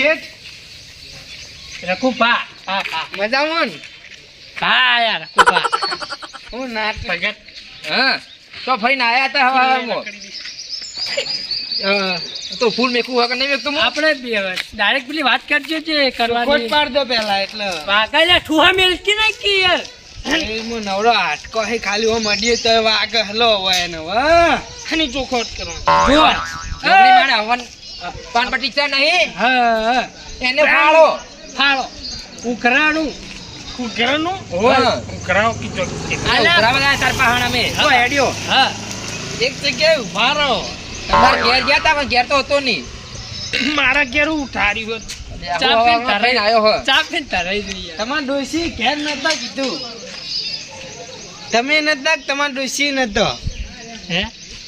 શેઠ રઘુભા હા મજામાં હા યાર રઘુભા હું નાટ ભગત હા તો ફરીને આયા હતા હવામાં તો ફૂલ મેકું હોય કે નહીં મેકતું હું? આપણે ડાયરેક્ટ પેલી વાત કરજો જે ખોટ કરવાની પાડ દો પેલા એટલે વાગાયા ઠુહા મેલકી નાખી યાર હું નવરો હાટકો હે ખાલી હો મડીએ તો વાગ હલો હોય ને વાહ આની ચોખોટ કરવાનો જો નોકરી માણે હવન પાનપટ્ટી છે નહીં હા એને ફાળો ફાળો ઉઘરાણું કુકરાનું હા. કુકરાઓ કીધો આ ઉઘરાવા તાર પહાણ અમે તો હેડ્યો હા એક જગ્યાએ ઉભા રહો તમાર ઘેર ગયા તા પણ ઘેર તો હતો નહીં મારા ઘેર ઉઠાડ્યું ચા પીને હવામાં ફરીને આવ્યો હો ચા પીને તરાઈ જોઈએ તમાર ડોસી ઘેર નતા કીધું તમે નતા તમાર ડોસી નતો હે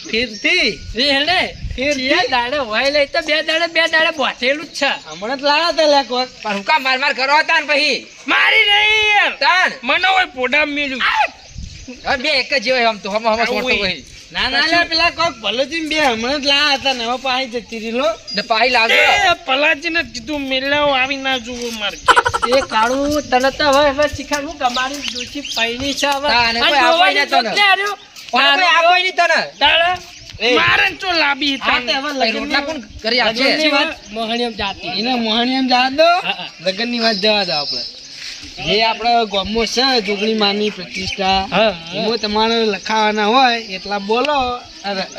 ફીરથી રે હેડે ફીરથી બે દાડે હોય લઈ તો બે દાડે બોતેલું જ છે હમણાં જ લાયા તા લે કોક પણ હું કા માર કરો હતા ને પછી મારી નહીં યાર તાન મને હોય પોડા મેલ્યું હવે બે એક જ હોય આમ તો હમ છોડતો પછી ના ના લે પેલા કોક ભલોજી બે હમણાં જ લાયા હતા ને હવે પાહી જતી રહી લો ને પાહી લાવજો પલાજીને કીધું મેલાઓ આવી ના જુઓ મારે એ કાળું તને તો હવે શીખાડું કે અમારી ડોશી પૈણી છે હવે તાને કોઈ અને આપવાય જોવાની નતો ને. જોતે હાર્યો. પણ કોઈ આપવાય નહીં તને તાળા. મારે તો લાંબી હા તે હવે પછી રોટલા કોણ કરી આપશે લગ્નની વાત મોહણીયમ જાતી એને મોહણી એમ જવા દો હા, હા. લગ્ન ની વાત જવા દો આપણે જે આપડે ગામમાં છે જોગણી માની પ્રતિષ્ઠા હા, એમાં તમારે લખાવાના હોય એટલા બોલો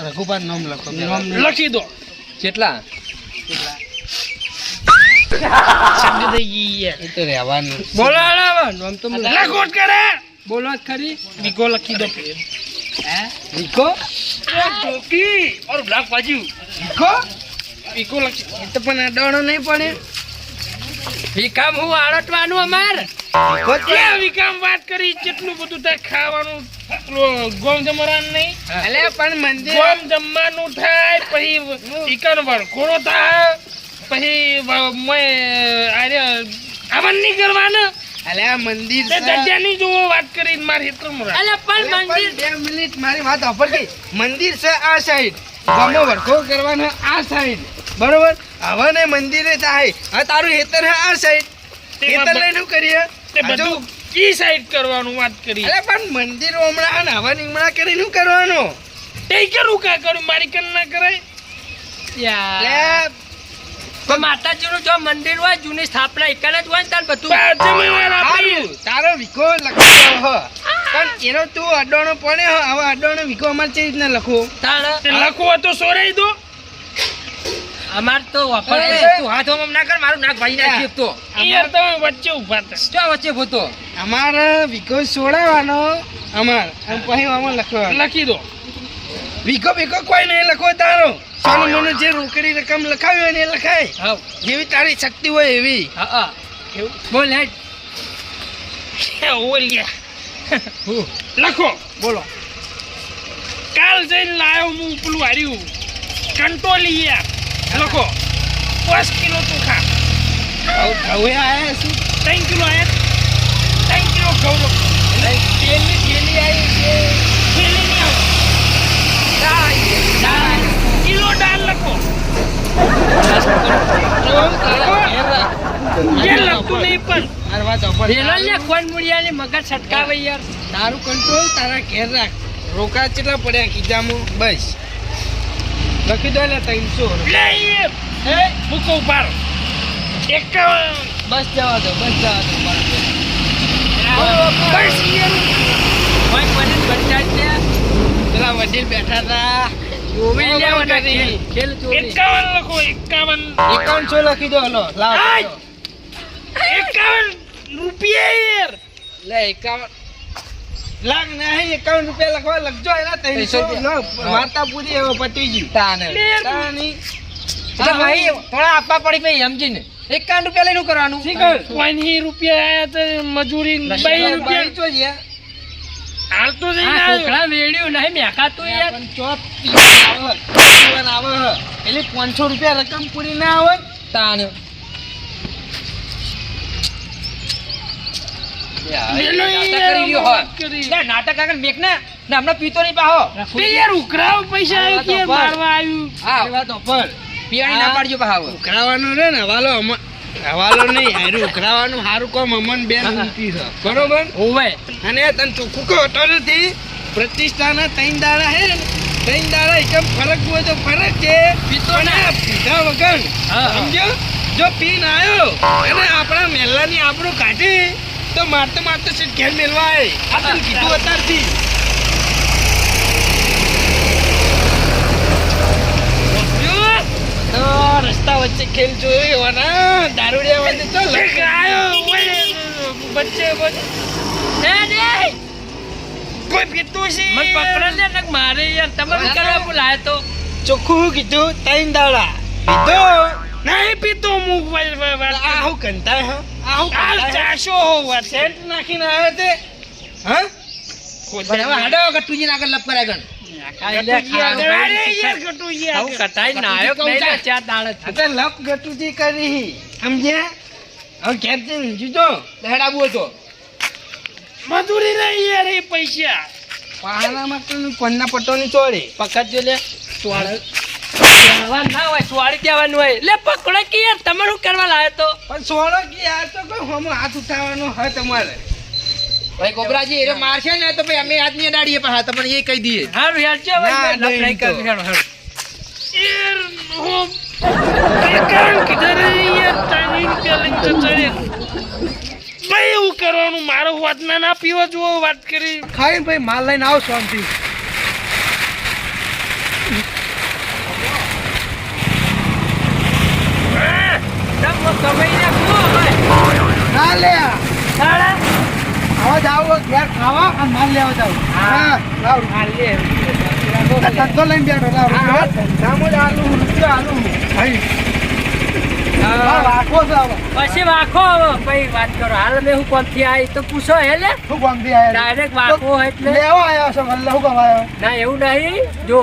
રઘુપાલ નામ લખો લખી દો કેટલા એ તો રહેવાનું બોલો હાલો નામ તો લખોટ કરે બોલો જ ખરી વિકો લખી દો હે વિકો જોકી ઓર બ્લાક બાજુ વિકો વિકો લખી એ તો પણ અડાણો નહીં પડે વિકામ હું આળટવાનું અમાર વિકો ક્યાં વિકામ વાત કરી કેટલું બધું થાય ખાવાનું ગોમ જમવાનું નહીં એટલે પણ મંદિર ગોમ જમવાનું થાય પછી ચિકન વળખોડો થાય પછી આવન નહીં કરવાનું અલે આ મંદિર જગ્યાની જો વાત કરી મારી હેતરમાં અલે પણ મંદિર 2 મિનિટ મારી વાત સાંભળ મંદિર છે આ સાઈડ ગમો વરખો કરવાનો આ સાઈડ બરોબર હવે ને મંદિરે થાય હવે તારું હેતર હે આ સાઈડ હેતર લઈને શું કરીએ તે બધું કી સાઈડ કરવાનું વાત કરી અલે પણ મંદિર હમણાં ને હવા નિમણા કરીને શું કરવાનું તે કેરું કા કરું મારી કન ના કરાય યાર તો માતાજીનું જો મંદિર હોય જૂની સ્થાપના એકલ જ હોય ને તાર બધું તારો વિકો લખો પણ એનો તું અડોણો પડે હવે અડોણો વિકો અમારે ચેવી રીતના લખો તાણ લખો તો સોરાઈ દો અમાર તો વાપર તું હાથ હોમ ના કર મારું નાક ભાઈ નાખી તો યાર તમે વચ્ચે ઉભા થા ક્યાં વચ્ચે ભૂતો અમારે વિકો સોડાવાનો અમાર અને પછી આમાં લખવાનું લખી દો વિકો વિકો કોઈ નહીં લખો તારો સોનું મને જે રોકડી રકમ લખાવી હોય ને એ લખાય હા જેવી તારી શક્તિ હોય એવી હા બોલ હેડ લખો બોલો કાલ જઈને લાયો હું પેલું હાર્યું કંટોલી યાર લખો 5 કિલો ચોખા હવે આયા શું 3 કિલો આયા 3 કિલો ઘઉં લખો તેલની થેલી આવી છે થેલી નહીં આવે દાળ કિલો દાળ લખો એ લખતું નહીં પણ રેલો લે કોણ મુડિયાની મગજ છટકાવે યાર તારું કંટ્રોલ તારા ઘેર રાખ રોકા કેટલા પડ્યા કીધામાં બસ લખી દો એટલે 300 લે હે મૂકો ઉપાડો 51 બસ જવા દો બસ જવા દો બસ કોઈ કોને બચાઈ છે પેલા વડીલ બેઠા હતા જોવી લેવાના ખેલ જોવી 51 લખો 51 લખી દો હલો લાવ 51 રૂપિયા યાર લે 51 લાખ નહીં 51 રૂપિયા લખવા લખજો એના 300 વાર્તા પૂરી હવે પતી ગઈ તાને તાની એટલે ભાઈ થોડા આપવા પડી ભાઈ સમજીને 51 રૂપિયા લઈને શું કરવાનું કોઈની રૂપિયા આયા તો મજૂરી 2 રૂપિયા તો છે હાલ તો જઈને આ છોકરા વેડ્યું નહીં મેકાતું યાર આવે એટલે 500 રૂપિયા રકમ પૂરી ના આવે તાને નાટક આગળ મેક ને હમણાં પીતો નહીં પાહો યાર ઉઘરાવ પૈસા આવ્યો કે મારવા આવ્યું હા વાત પર પીવાની ના પાડજો પાછા. ઉઘરાવાનું રે ને હવાલો નહીં હારું ઉઘરાવાનું હારું કોમ અમન બેન ઊંચી છે બરોબર ઓવે અને તને ચોખ્ખું કહો તો નથી પ્રતિષ્ઠાના 3 દાડા હે ને 3 દાડા એકમ ફરક હોય તો ફરક છે પીતો અને ના. પીધા વગર હા. સમજો જો પીન આવ્યો અને આપણા મહેલાની આબરૂ કાઢી તો મારતે સીટ ઘેર મેલવા આવે આ તને કીધું અત્યારથી તો રસ્તા વચ્ચે ખેલ જોયો એવાના દારૂડિયા વચ્ચે તો લગાયો બચ્ચે કોઈ પીતું છે મને પકડે છે ને મારે યાર તમે શું કરવા બોલાયો તો ચોખ્ખું કીધું 3 દાડા પીતો નહીં પીતો હું આ હું કંટાય હા આ હું ચાશો હોવા સેન્ટ નાખીને આવ્યો તે હા પણ હવે હાડો ગટુજી ના આગળ લપ કરાય ગણ. આવું કટાઈ નાયક નહીં ને ચાર દાડે છે. અત્યારે લપ ગટુજી કરી સમજ્યા હવે ઘેર જઈને જીતો લહેડાવું હતો. મજૂરી નહીં યાર એ પૈસા પહાડા માટે કોણના પટ્ટોની ચોરી પકડજો લે સુવાળ ના હોય સુવાળી દેવાનું હોય લે પકડો કે યાર તમે શું કરવા લાયો તો પણ સોળો કે યાર તો કોઈ હમ હાથ ઉઠાવવાનો હે તમારે ભાઈ ગોબરાજી એ મારશે ને તો ભાઈ અમે આજની દાડીએ પાછા તમને એ કહી દઈએ. હારું યાર ચો ના, લપ નહીં તો. કરવી હેડો હેડો યાર હું કારણ કીધું રે યાર તાની પેલિંગ તો ચડે ભાઈ એવું કરવાનું મારો વાત ના પીવો જો વાત કરી ખાઈને ભાઈ માલ લઈને આવો શાંતિ ના લે આવા જાવ ઘેર ખાવા અને માલ લેવા જાવ હા લાવ ધંધો લઈને બેઠો લાવ ધંધામાં જ આલુ રૂપિયા આલુ ભાઈ રાખો છો હવે પછી વાખો પછી વાત કરો હાલ મેં હું કોમથી આવી તો પૂછો હે લે શું ગમતી આયા ડાયરેક્ટ વાખો એટલે લેવા આવ્યા છો વલ્લે શું કમાયો ના એવું નહીં જો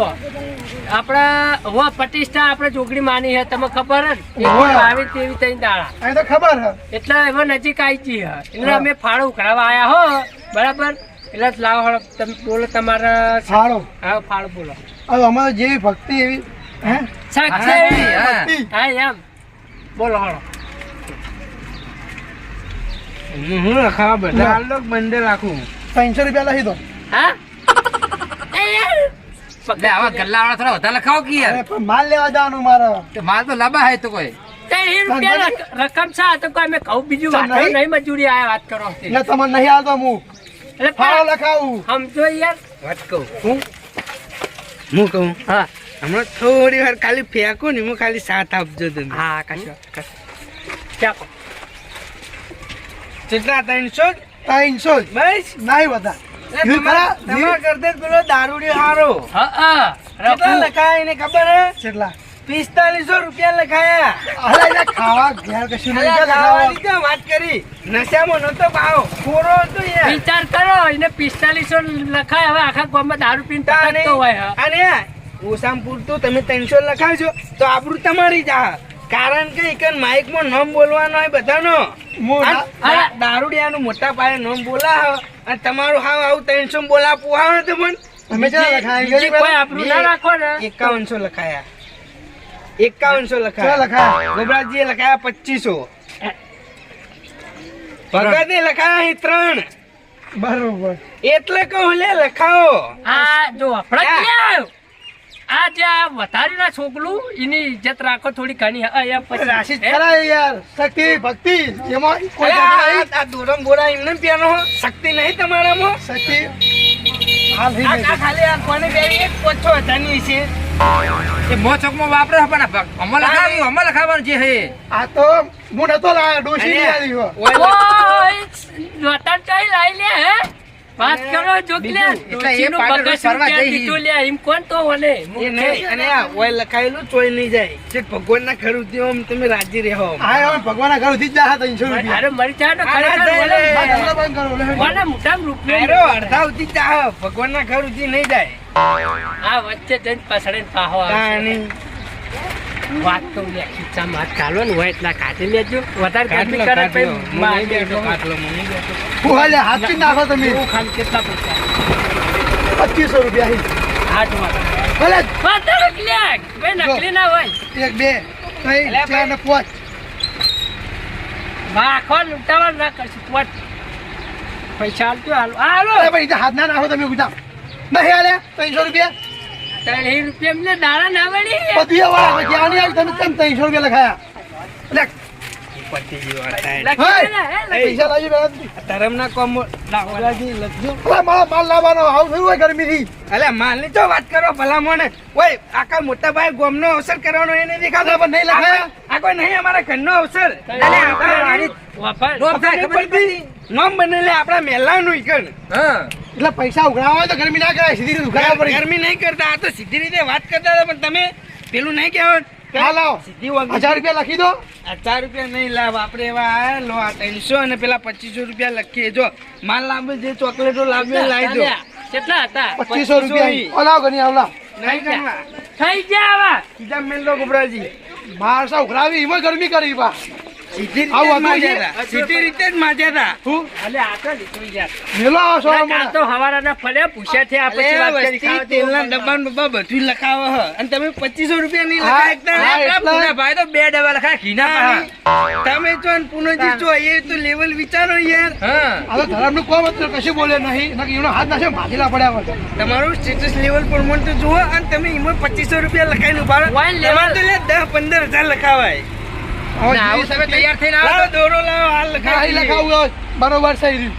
આપણા હવા પ્રતિષ્ઠા આપણે ચોકડી માની છે તમે ખબર જ ઓવે. આવી તેવી તઈ દાડા અહીં તો ખબર હે એટલે હવે નજીક આવી ગઈ હે એટલે અમે ફાળો ઉઘરાવા આયા હો બરાબર એટલે લાવો હળો તમે બોલો તમારા સારો હા ફાળો બોલો હવે અમારે જેવી ભક્તિ એવી હે સાચે હા. ભક્તિ હા એમ બોલો હળો હું લખાવા બધા લોક બંને રાખું 500 રૂપિયા લખી દો હા એ યાર લે આવા ગલ્લા વાળા થોડા વધારે લખાવો કે યાર. પણ માલ લેવા જવાનું મારે તો માલ તો લાંબા હે તો કોઈ. 30 રૂપિયા રકમ છે આ તો કોઈ અમે કહું બીજું વાત નહીં? નહીં મજૂરી આયા વાત કરો એટલે તમને નહીં આવતો હું એટલે ફાળો લખાવું સમજો યાર વાત કહું હું કહું હા હમણાં થોડી વાર ખાલી ફેંકું ને હું ખાલી સાથ આપજો તમે હા કશો ચાલો કેટલા 300 બસ નહીં બધા તમારા કરતા પેલો દારૂડિયો હારો હા હા કેટલા લખાયા એને ખબર હે કેટલા 4500 રૂપિયા લખાયા અરે ખાવા ઘેર કશું નહીં ખાવાની તો વાત કરી નશામાં નતો ભાવ ખોરો હતો યાર વિચાર કરો એને 4500 લખાય હવે આખા ગામમાં દારૂ પીને પકડતો હોય હા. અને ઓસામ પૂરતું તમે 300 લખાવજો તો આબરૂ તમારી જા કારણ કે એકન માઇકમાં નામ બોલવાનો હોય બધાનો દારૂડિયાનું મોટા પાયે નામ બોલા અને તમારું હાવ આવું 300 બોલા પુહાવ તો પણ તમે બીજી કોઈ આપણું ના રાખો ને 5100 લખાયા 5100 લખાયા ગોબરાજીએ લખાયા 2500 ભગતે લખાયા 3 બરોબર એટલે કહું લે લખાવો આ જો આપણે ક્યાં આ જે આ વધારીના છોકલું એની ઇજ્જત રાખો થોડી ઘણી અહીંયા પછી રાશિદ કરાય યાર શક્તિ ભક્તિ એમાં કોઈ આ દોરમ બોરા એમને પેનો શક્તિ નહીં તમારામાં શક્તિ હાલ આ ખાલી આ કોને બે એક 5000 ની છે એ મો ચોકમાં વાપરે છે પણ અમલ લખાવાનું જે હે આ તો હું નતો લાયો ડોશી ની આલી હો ઓય લોટન ચાઈ લાઈ લે હે વાત કરો જોકલે એટલે એ પાટણ ફરવા જઈ લે એમ કોણ તો ઓલે એ નહીં અને આ ઓય લખાયેલું ચોઈ નહીં જાય જે ભગવાનના ઘર ઉધી આમ તમે રાજી રહો હા ભગવાનના ઘર ઉધી જ જા 300 રૂપિયા અરે મરી જાય તો ખરેખર ઓલે મોટા રૂપિયા અડધા ઉધી જ જા ભગવાનના ઘર ઉધી નહીં જાય આ વચ્ચે જઈને પસડે પાહો આવે વાત તો લે ખીચામાં હાથ કાઢો ને હોય એટલા કાઢી લેજો વધારે ગરમી કરે પછી માં બેઠો હું હાલે હાથ નાખો તમે ખાલી કેટલા પૈસા 2500 રૂપિયા હાથ માં ભલે વાતો નકલી ભાઈ નકલી ના હોય 1 2 3 4 ને 5 વાખો લૂંટાવા ના કરશું પોટ પૈસા આલતું હાલો અરે ભાઈ હાથ ના નાખો તમે ઉઠા નહીં આલે 300 રૂપિયા 3 રૂપિયા મને દાડા ના વળી પતિયા વાળા જ્યાં નહીં આવી તમે કેમ 300 રૂપિયા લખાયા લે પૈસા લાવી બે ધરમના કોમ લાવવાજી લખજો. અરે મારા માલ લાવવાનો આવું થયું હોય ગરમીથી અલ્યા માલની તો વાત કરો ભલા મોને. ઓય આખા મોટા ભાઈ ગોમનો અવસર કરવાનો એને દેખાતો પણ નહીં લખાયા આ કોઈ નહીં અમારા ઘરનો અવસર. અલ્યા આપણે નોમ થાય ખબર પડી? નોમ બનેલે આપણા મહેલાનું ઈકણ. એટલે પૈસા ઉઘરાવા હોય તો ગરમી ના કરાય સીધી રીતે ઉઘરાવા પડે ગરમી નહીં કરતા, આ તો સીધી રીતે વાત કરતા હતા, પણ તમે પેલું નહીં કહેવાનું. હા લાવો સીધી 1000 રૂપિયા લખી દો 1000 રૂપિયા નહીં લાવ, આપણે એવા લો આ 300 અને પેલા 2500 રૂપિયા લખીએ. જો માલ લાવે જે ચોકલેટો લાવે લાવી દો. કેટલા હતા 2500 રૂપિયા ઓલાવ ગણી આવલા નહીં કરવા થઈ ગયા આવા બીજા મેલ લો ગોબરાજી. મારસા ઉઘરાવી એમાં ગરમી કરી બા સીધી રીતે આવું જ હતું માજ્યા હતા. સીધી રીતે જ માજ્યા હતા. હું અલે આ તો લીધું યાર મેલો આવો છો આ તો હવારાના ફળે પૂછ્યા છે આ પછી વાત કરી ખાવા તેલના ડબ્બા ને બબ્બા બધું લખાવો હ. અને તમે 2500 રૂપિયા નહીં હા, લખાય હા, એટલે- ભાઈ તો 2 ડબ્બા લખાય ઘીના. તમે છો ને પુનોજી છો એ તો લેવલ વિચારો યાર. આ તો ધરમનું કોમ હતું કશું બોલે નહીં નકર એનો હાથ નાખે માથેલા પડ્યા હોય તમારું સ્ટેટસ લેવલ પ્રમાણે તો જુઓ, અને તમે એમાં 2500 રૂપિયા લખાઈને ઉભા રહો. Wine level- તમારે તો લે 10-15 હજાર લખાવાય. આવું તમે તૈયાર થઈને લાવો દોરો લાવો, હાલ અહીં લખાવી લખાવું હોય બરોબર સહી રહ્યું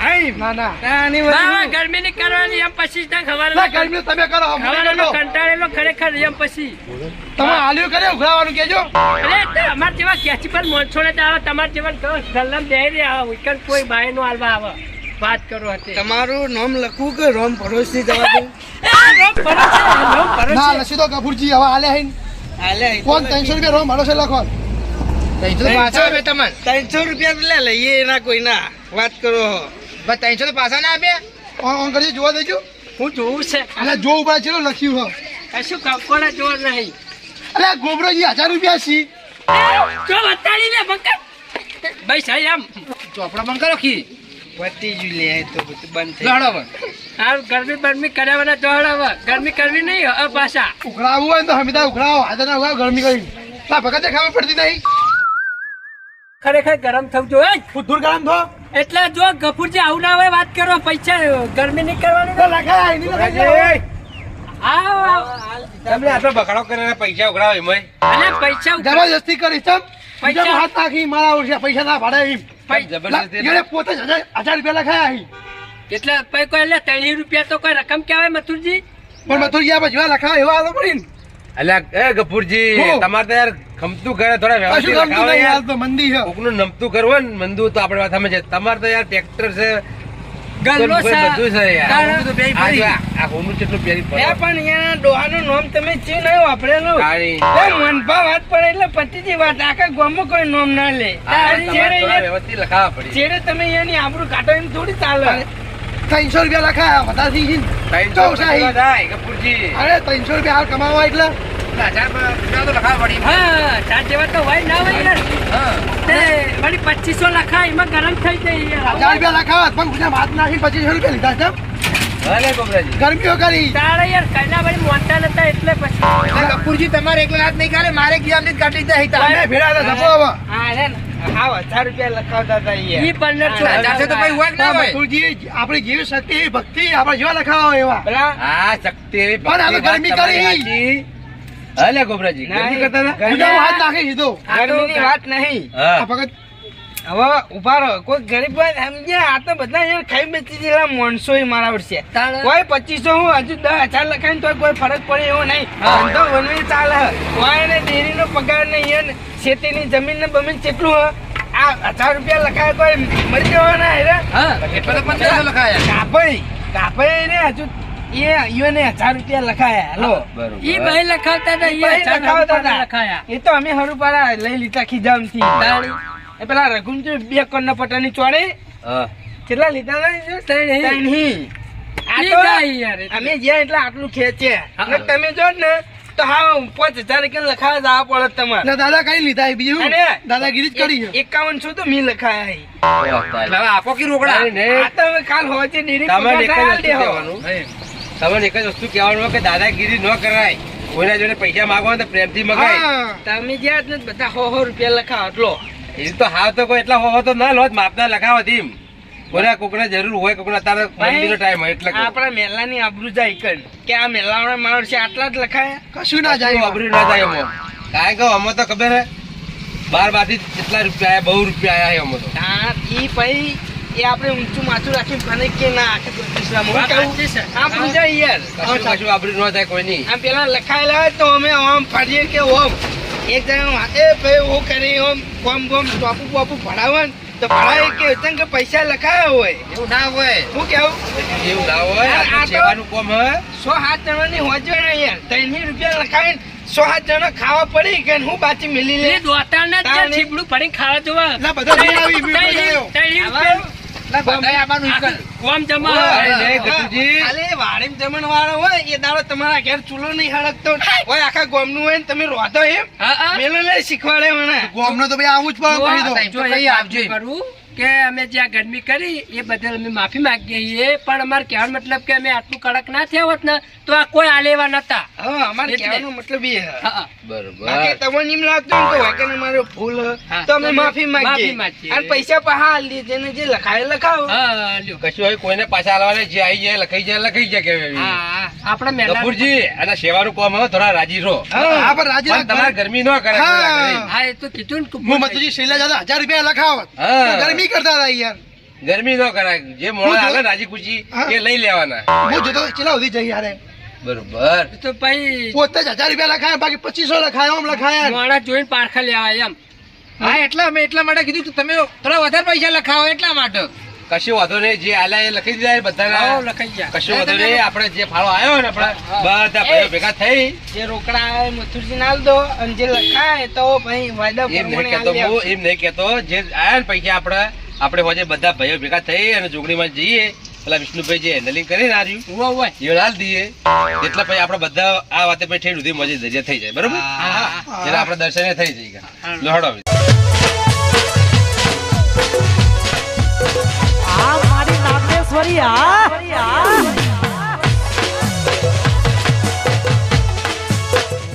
આઈ ના ના આની બાવા વસ્તુ. ગરમી ની કરવાની એમ પછી ત્યાં ના ખવાડેલો ગરમી તમે કરો અમને ખવાડેલો કરો. કંટાળેલો ખરેખર એમ પછી તમે હાલ્યું કરે ઉઘરાવાનું કેજો અરે તે અમાર જેવા કેચી પર મોનસો ને આવે તમાર જેવા કહો સલામ દે રે આવે વિકલ્પ કોઈ બાય નો આલવા આવે વાત કરો હતી તમારું નામ લખવું કે રોમ પડોશી જવા દઉં? ના લસી તો ગફુરજી હવે હાલે હે હાલે કોણ 300 રૂપિયા રોમ ભાડો છે લખો 300 રૂપિયા તો લે લઈએ એના કોઈ ના વાત કરો હો. 300 તો પાછા ના આપે ઓન કરી જોવા દેજો હું જોઉં છે એટલે જો ઉભા છે લખ્યું હ કશું કંકોડા જોર નહીં અલે ગોબરોજી 1000 રૂપિયા છી જો બતાડી લે બંકર ભાઈ સાહેબ આમ ચોપડા બંધ કરો ખી પતી જ લે તો બધું બંધ થઈ લડો આ ગરમી બરમી કરાવવાના જોડાવા ગરમી કરવી નહીં હવે પાછા ઉઘરાવું હોય તો હમીદા ઉઘરાવો હાથે ના ઉઘરાવો ગરમી કરી ના ભગતે ખાવા પડતી નહીં ખરેખર ગરમ થવું જોઈએ ફૂટુર ગરમ થો એટલે જો ગફુરજી આવું ના હોય વાત કરો પૈસા ગરમી નહીં કરવાની તો લખાય નહીં લખાય તમે આટલો બગાડો કરીને પૈસા ઉઘરાવો એમાં અને પૈસા જબરજસ્તી કરી ચમ પૈસા- પૈસા હાથ નાખી મારા ઓછા પૈસા ના ભાડે એમ જબરજસ્તી એને પોતે જ 1000 રૂપિયા લખાયા અહીં એટલે પૈ કોઈ એટલે 3 રૂપિયા તો કોઈ રકમ કહેવાય મથુરજી પણ મથુર ગયા પછી લખાવા એવા આલો પડી ને અલ્યા એ ગફુરજી હું? તમારે તો યાર ખમતું કરે થોડા કશું વ્યવસ્થિત ગમતું લખાવો નહીં યાર. હાલ તો મંદી છે કોકનું નમતું કરવું ને મંદુ તો આપણે વાત સમજે. તમારે તો યાર ટ્રેક્ટર છે ગલ્લો બધું છે છે યાર. કારણ- તો બે આ ફરી. જો આ હોમનું કેટલું પહેરી એ પડે. પણ અહીંયા ડોહાનું નામ તમે ચીવ નહીં વાપરેલું. કાળી. એ મનભા વાત પડે એટલે પતિજી વાત આખા ગામમાં કોઈ નામ ના લે. આ તારી તમારે છેડે થોડા એ- વ્યવસ્થિત લખાવા પડી. છેડે તમે અહીંયાની આબરૂ કાઢો એમ થોડી ચાલે. 300 રૂપિયા લખાયા વધારે થઈ ગઈ 300 ચોસા રૂપિયા થાય, ગફુરજી. અરે 300 રૂપિયા હાલ કમાવા એટલે 1000 રૂપિયા તો લખાવા પડી. હા ચાર જેવા તો હોય ના હોય યાર હા. તે વળી 2500 લખાય એમાં ગરમ થઈ જાય 1000 યાર રૂપિયા લખાવા પણ ગુજા હાથ નાખી 2500 રૂપિયા લીધા છે ભલે ગોબરાજી. ગરમીઓ કરી તારે યાર કઈના વળી મોનતા નતા એટલે પછી કપૂરજી તમારે એકલા હાથ નહીં કાઢે મારે ગિયામથી કાઢી જાય અમે ભેડા હતા જપો હવે હા રે ને. હા 1000 રૂપિયા લખાવતા હતા અહીંયા. ઈ 1500 હજારસો તો ભાઈ હોય કે ના હોય? કપૂરજી આપણી જેવી શક્તિ એવી ભક્તિ આપણે જેવા લખાવા એવા પેલા હા શક્તિ એવી પણ આ તો ભક્તિ, ગરમી વાત તમારી કરી. સાચી. હલે ગોબરાજી ગરમી કરતા હતા? ગુજા હાથ નાખી દીધો ગરમીની વાત નહીં. આ હા. ભગત હવે ઉભા રહો. કોઈ ગરીબ હોય સમજ્યા? આ તો બધા અહીંયા ખાઈ બેસી ગયેલા માણસો ય મારા વર્ષે. તારે- કોઈ 2500 હું હજુ 10,000 લખાય તો કોઈ ફરક પડે એવો નહીં. ધંધો વનવી ચાલે. કોઈ એને ડેરીનો પગાર નહીં એને ખેતીની જમીન ને બમીન કેટલું હ? આ 1000 રૂપિયા લખાય કોઈ મરી જવાના હેરે? હા એટલે તો 1500 લખાયા. કાપઈ ને હજુ એને 1000 રૂપિયા લખાયા. લો બરોબર. ઈ ભાઈ લખાવતા હતા ઈ ભાઈ લખાવતા હતા. લખાયા એ તો અમે હરું પાડા લઈ લીધા ખીજામથી. એ પેલા રઘુમજી 2 કોણના પટાની ચોડે હા. કેટલા લીધા હતા? ત્રણ હી. આ ઈ તો ગાય યાર એટલે. અમે જ્યાં એટલે આટલું ખેંચે હા. ને તમે જો ને તો હા 5000 કે લખાવા જવા પડે તમારે. ના દાદા કઈ લીધા એ બીજું અને દાદાગીરી જ કરી છે 5100 તો મી લખાયા હી. એટલે હવે આપો કે રોકડા? આ તો હવે કાલ હોજે ડેરી તમે પગાર એક જ થાય, વસ્તુ દેહો. કહેવાનું. તમને એક જ વસ્તુ કહેવાનું હોય કે દાદાગીરી ન કરાય. કોઈના જોડે પૈસા માંગવા હોય તો પ્રેમથી મગાય. હા. તમે જ્યાં જ ને બધા 100 રૂપિયા લખાવો એટલો એ તો હાવ તો કોઈ એટલા હોવો તો ના લો જ, માપના લખાવો તેમ. કોઈના કોકને જરૂર હોય, કોકને અત્યારે મંદિરનો ટાઈમ હોય એટલે કહું. આપણા મેલાની આબરૂ જાય કન કે આ મેલાવાળા માણસ છે આટલા જ લખાયા. કશું ના જાય અબરું ના થાય એમાં. કારણ કે અમે તો ખબર હે 12 કેટલા રૂપિયા આયા, બહુ રૂપિયા આયા અમે તો. ઈ ભાઈ એ આપણે ઊંચું માથું રાખીને મને કે ના આખે ઇસ્લામ વાત સાચી છે. આબરૂ જાય યાર. કશું અબરું ન થાય કોઈ નહીં. આમ પેલા લખાયેલા હોય તો અમે આમ ફાડીએ કે ઓમ એક જણા એ ભાઈ હું કરી ઓમ ગોમ ગોમ ટોપુ બોપુ ભણાવે ને તો ભણાવે કે તને કે પૈસા લખાયા હોય એવું ના હોય, હું કેવું એવું ના હોય. આ તો આ તો- સેવાનું કામ હે. 107 જણાની હોજો ને યાર 3 રૂપિયા લખાવીને 107 જણા ખાવા પડી કે હું બાચી મિલી લે તાણી. ના બધા નહીં આવી બજાયો. ના, બધાએ આવવાનું ઈકલ. અરે લે, ગટુજી. ખાલી વાડીમાં જમણવાળો હોય એ દાડો તમારા ઘેર ચૂલો નહીં હળગતો હોય આખા ગામનું હોય ને તમે રોધો એમ મેલો લે શીખવાડે મને ગોમનો તો ભાઈ આવું જ પડે પછી તો. તો કઈ આવજો. કરું કે અમે જ્યાં ગરમી કરી એ બદલ અમે માફી માંગીએ છીએ પણ અમારે કહેવાનો મતલબ કે અમે આટલું કડક ના થયા હોત ને તો આ કોઈ આલેવા નતા. હા અમારે એટલે. કહેવાનો મતલબ એ હે. બરોબર. બાકી તમને એમ લાગતું હોય કે વાંકે મારો ભૂલ હે, હા. તો અમે માફી માંગીએ માંગીએ. અને પૈસા પાછા આલી દઈએ જેને જે લખાય લખાવો કશું હોય કોઈને પાછા આલવાના, જે આવી જાય લખાઈ જાય કે એવી. આપણે મહેનત ગફુરજી, અને સેવાનું કામ હે, થોડા રાજી રહો. હા પણ રાજી પણ તમારે ગરમી ન કરે. હા. થોડા ઘણી. હા એ તો કીધું ને હું મતુજી શૈલા દાદા 1000 રૂપિયા લખાવત હા. તો ગરમી કરતા હતા યાર. ગરમી ન કરાય. જે મોડા હાલે રાજી ખુશી હા. એ લઈ લેવાના. હું જોતો ચેલા સુધી જઈ યાર બરોબર. તો ભાઈ પોતે જ 1000 રૂપિયા લખાયા બાકી 2500 લખાયા આમ લખાયા. મોડા જોઈને પારખા લેવા એમ હા એટલે અમે એટલા માટે કીધું કે તમે થોડા વધારે પૈસા લખાવો એટલા માટે. કશું વાંધો નહીં, જે આલ્યા એ લખી દીધા એ બધાના. લખાઈ જાય કશું વાંધો નહીં, આપણે જે ફાળો આવ્યો ને આપણે બધા ભાઈઓ ભેગા થઈ. જે રોકડા આવે મથુરજી નાલ દો અને જે લખાય તો ભાઈ વાયદા એમ નહીં પ્રમાણે કેતો આલી હું, આપશે. એમ નહીં કેતો, જે આયા ને પૈસા આપણે હોજે બધા ભાઈઓ ભેગા થઈ અને જોગણીમાં જઈએ, પેલા વિષ્ણુભાઈ જે હેન્ડલિંગ કરીને આવ્યું ઉવ્વ ઉવ્વ. એ હાલ દઈએ એટલે પછી આપણે બધા આ વાતે પછી ઠેઠ સુધી મજે દરિયા થઈ જાય. બરોબર? હા, હા, એટલે આપણે દર્શને થઈ જઈએ. લો હળો.